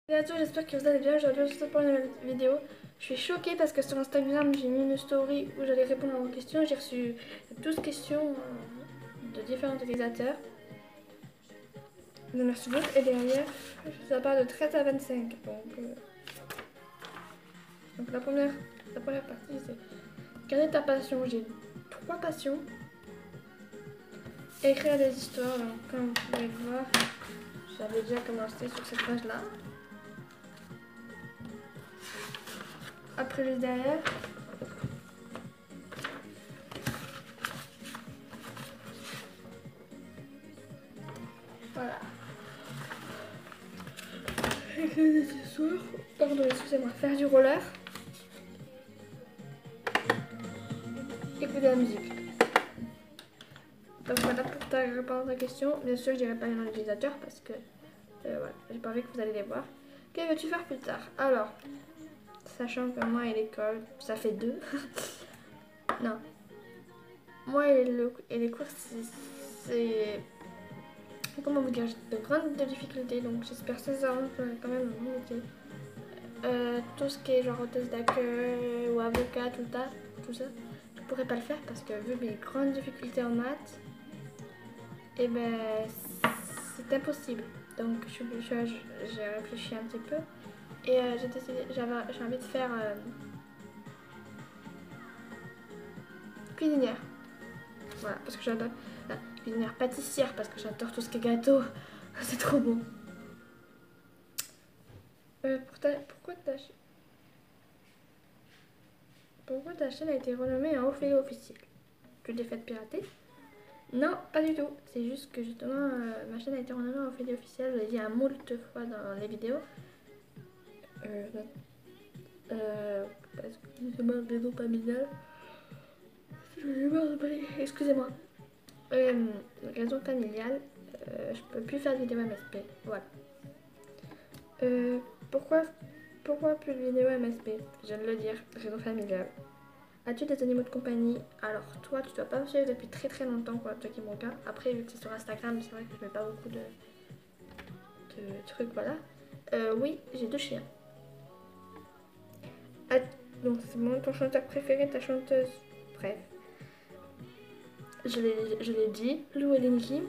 Salut à tous, j'espère que vous allez bien. Aujourd'hui, je vous pour une nouvelle vidéo. Je suis choquée parce que sur Instagram, j'ai mis une story où j'allais répondre à vos questions. J'ai reçu 12 questions de différents utilisateurs. J'en ai reçu d'autres et derrière, ça part de 13 à 25. Donc la première partie, c'est quelle est ta passion? J'ai 3 passions. Écrire des histoires, donc comme vous pouvez le voir, j'avais déjà commencé sur cette page-là. Après, juste derrière, voilà. Écrire des histoires, pardon, excusez-moi, faire du roller, écouter de la musique. Donc voilà pour ta réponse à ta question. Bien sûr, je dirai pas les noms d'utilisateurs parce que voilà, j'ai pas envie que vous allez les voir. Que veux-tu faire plus tard? Alors, sachant que moi et l'école, ça fait deux. Non. Moi et les cours, c'est... Comment vous dire? J'ai de grandes difficultés, donc j'espère sincèrement que quand même vous métier. Tout ce qui est genre hôtesse d'accueil ou avocat, tout ça, je pourrais pas le faire parce que vu mes grandes difficultés en maths, et ben c'est impossible. Donc j'ai réfléchi un petit peu et j'ai décidé, j'ai envie de faire cuisinière. Voilà, parce que j'adore cuisinière pâtissière parce que j'adore tout ce qui est gâteau. C'est trop bon. Pourquoi ta chaîne a été renommée en Ophélie officiel? Tu t'es fait pirater? Non, pas du tout. C'est juste que justement, ma chaîne a été renommée en Ophélie officielle. Je l'ai dit un moult fois dans les vidéos. Parce que c'est ma raison familiale. Excusez-moi. Raison familiale, je peux plus faire de vidéo MSP. Voilà. Euh, pourquoi, pourquoi plus de vidéos MSP? Je viens de le dire, raison familiale. As-tu des animaux de compagnie? Alors, toi, tu dois pas me suivre depuis très très longtemps, quoi, toi qui est mon cas. Après, vu que c'est sur Instagram, c'est vrai que je mets pas beaucoup de trucs, voilà. Oui, j'ai 2 chiens. Ah, donc, c'est mon ton chanteur préféré, ta chanteuse. Bref. Je l'ai dit, Lou et Linky.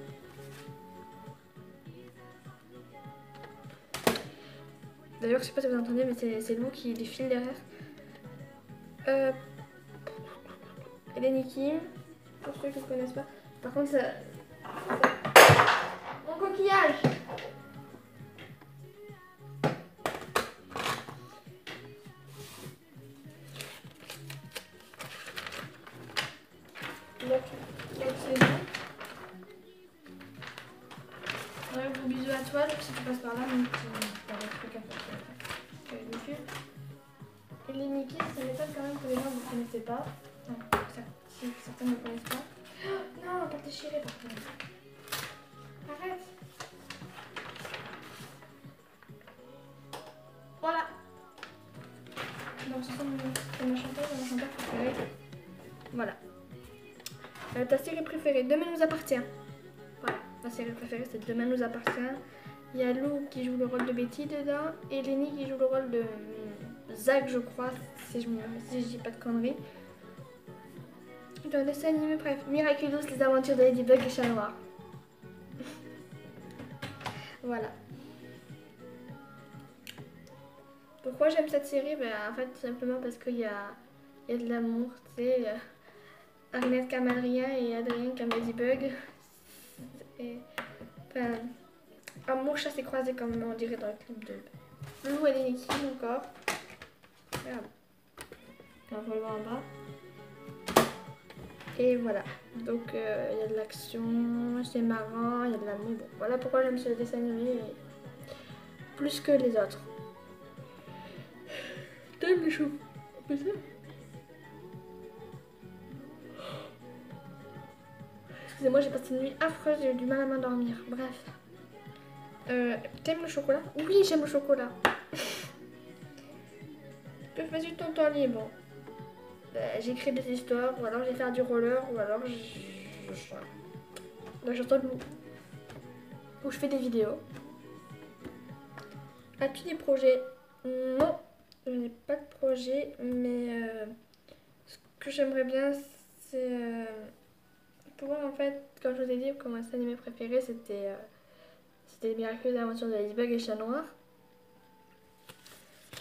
D'ailleurs, je sais pas si vous entendez, mais c'est Lou qui défile derrière. Eleni Kim, pour ceux qui ne connaissent pas. Par contre, ça... Mon coquillage! Donc c'est bon. Ouais, gros bisous à toi, si tu passes par là, donc t'as des trucs à faire dessus. Eleni Kim, ça m'étonne quand même que les gens ne vous connaissaient pas. Non, si certains ne me connaissent pas. Oh, non, pas déchiré par contre. Arrête! Voilà! Donc, c'est ma chanteur préférée. Voilà. Ta série préférée, Demain nous appartient. Voilà, ma série préférée c'est Demain nous appartient. Il y a Lou qui joue le rôle de Betty dedans et Lenny qui joue le rôle de Zach, je crois, si je dis pas de conneries. Dans le dessin animé, bref, Miraculous, les aventures de Ladybug et Chat Noir. Voilà. Pourquoi j'aime cette série? Ben, en fait, tout simplement parce qu'il y a de l'amour, tu sais. Arnette Camalrien et Adrien comme Ladybug. Et, enfin, amour chassé croisé comme on dirait dans le clip de Lou et Lenny encore. Regarde. On va le voir en bas. Et voilà. Donc il y a de l'action, c'est marrant, il y a de l'amour. Bon, voilà pourquoi j'aime ce dessin animé plus que les autres. T'aimes les choux? Excusez-moi, j'ai passé une nuit affreuse, j'ai eu du mal à m'endormir. Bref. T'aimes le chocolat? Oui, j'aime le chocolat. Que fais-tu de ton temps libre? J'écris des histoires, ou alors je vais faire du roller, ou alors je chante. Là, j'entends de l'eau. Ou je fais des vidéos. As-tu des projets? Non, je n'ai pas de projet, mais ce que j'aimerais bien, c'est pouvoir en fait, comme je vous ai dit, comme mon dessin animé préféré, c'était Les Miraculeuses Aventures de Ladybug et Chat Noir.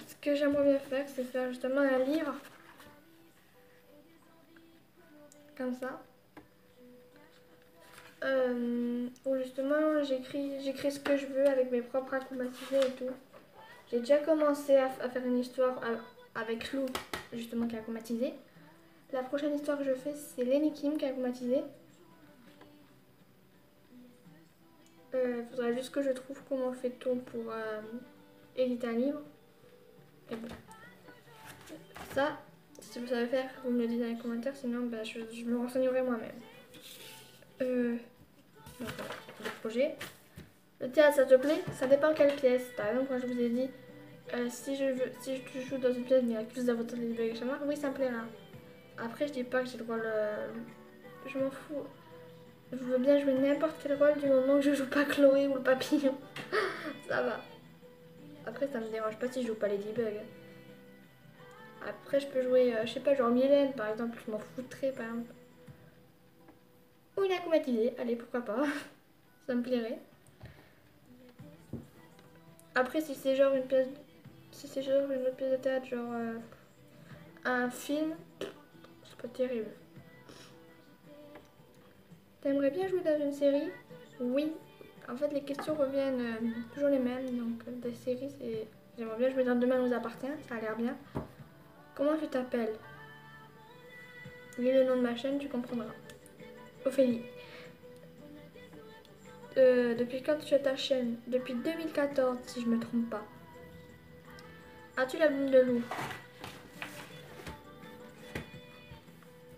Ce que j'aimerais bien faire, c'est faire justement un livre, comme ça, où justement j'écris ce que je veux avec mes propres acclimatisés et tout. J'ai déjà commencé à faire une histoire avec Lou, justement, qui est acclimatisée. La prochaine histoire que je fais, c'est Lenny Kim qui est acclimatisée. Il faudrait juste que je trouve comment fait-on pour éditer un livre. Et bon, ça, si vous savez faire, vous me le dites dans les commentaires, sinon bah, je me renseignerai moi-même. Donc voilà, le projet. Le théâtre, ça te plaît? Ça dépend quelle pièce. Par exemple, quand je vous ai dit, si je joue dans une pièce miraculeuse d'Aventures de Ladybug et Chat Noir, oui, ça me plaira. Après, je dis pas que j'ai le rôle. Je m'en fous. Je veux bien jouer n'importe quel rôle du moment que je joue pas Chloé ou le papillon. Ça va. Après, ça me dérange pas si je joue pas Ladybug. Après, je peux jouer, je sais pas, genre Mylène par exemple, je m'en foutrais par exemple. Ou une acclimatisée, allez, pourquoi pas. Ça me plairait. Après, si c'est genre une pièce. Si c'est genre une autre pièce de théâtre, genre un film, c'est pas terrible. T'aimerais bien jouer dans une série? Oui. En fait, les questions reviennent toujours les mêmes. Donc, des séries, c'est. J'aimerais bien jouer dans Demain nous appartient, ça a l'air bien. Comment tu t'appelles? Lis le nom de ma chaîne, tu comprendras. Ophélie. Depuis quand tu as ta chaîne? Depuis 2014, si je me trompe pas. As-tu l'album de Lou?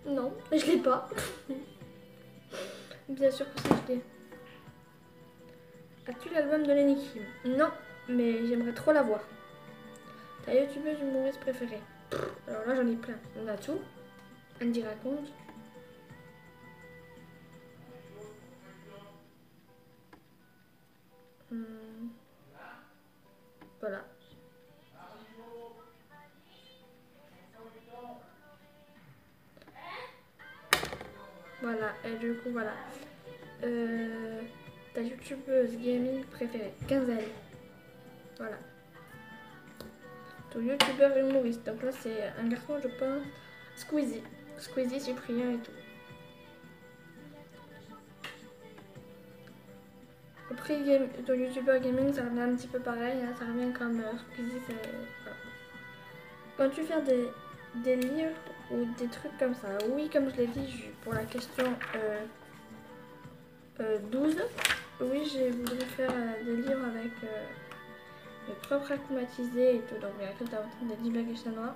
Non, je l'ai pas. Bien sûr que si, je l'ai. As-tu l'album de Lenny Kim? Non, mais j'aimerais trop l'avoir. Ta youtubeuse humoriste préférée? Alors là, j'en ai plein. On a tout. Andy raconte. Voilà. Voilà, et du coup, voilà. Ta youtubeuse gaming préférée? Quinzaine. Voilà. Ton youtubeur humoriste. Donc là, c'est un garçon, je pense. Squeezie. Squeezie, Cyprien et tout. Après, ton youtubeur gaming, ça revient un petit peu pareil. Hein, ça revient comme Squeezie. Voilà. Quand tu fais des livres ou des trucs comme ça, oui, comme je l'ai dit pour la question 12, oui, j'ai voulu faire des livres avec mes propres acclimatisés et tout. Donc, Miracle d'Aventure de Ladybug et Chat Noir.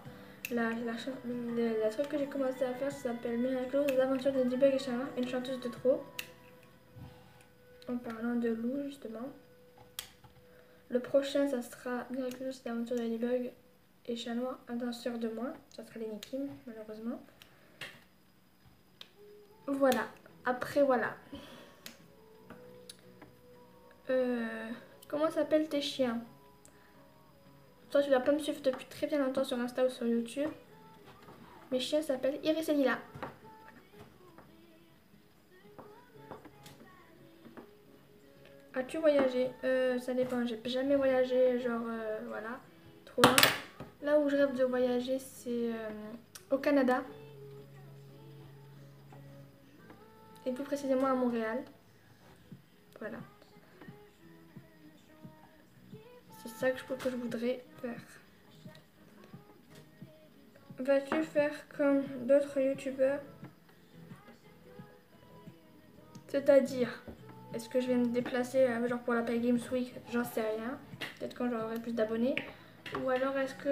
La truc que j'ai commencé à faire, ça s'appelle Miracle des Aventures de Ladybug et Chat Noir, une chanteuse de trop. En parlant de Lou, justement. Le prochain, ça sera Miraculous Aventures de Ladybug et Chat Noir, un danseur de moi. Ça sera Lenny Kim, malheureusement. Voilà. Après, voilà. Comment s'appellent tes chiens? Toi, tu dois pas me suivre depuis très bien longtemps sur Insta ou sur YouTube. Mes chiens s'appellent Iris et Lila. As-tu voyagé? Ça dépend, j'ai jamais voyagé, genre, voilà, trop loin. Là où je rêve de voyager, c'est au Canada. Et plus précisément à Montréal. Voilà. C'est ça que je voudrais faire. Vas-tu faire comme d'autres youtubeurs? C'est-à-dire, est-ce que je vais me déplacer genre pour la Paris Games Week? J'en sais rien. Peut-être quand j'aurai plus d'abonnés. Ou alors est-ce qu'il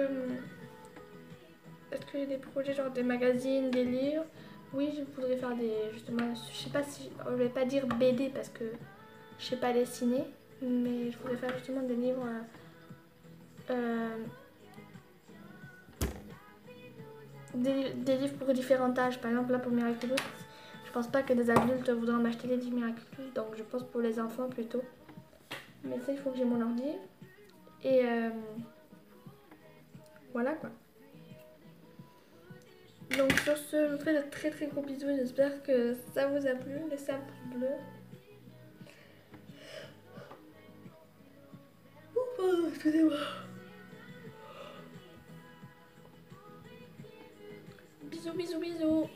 y a des projets genre des magazines, des livres? Oui, je voudrais faire justement, je sais pas si, je vais pas dire BD parce que je sais pas dessiner, mais je voudrais faire justement des livres des livres pour différents âges. Par exemple là pour Miraculous, je pense pas que des adultes voudront m'acheter les livres Miraculous, donc je pense pour les enfants plutôt. Mais ça, il faut que j'ai mon ordi. Et voilà quoi. Donc sur ce, je vous fais de très très gros bisous. J'espère que ça vous a plu. Laissez un pouce bleu. Pardon, excusez-moi. Bisous, bisous, bisous.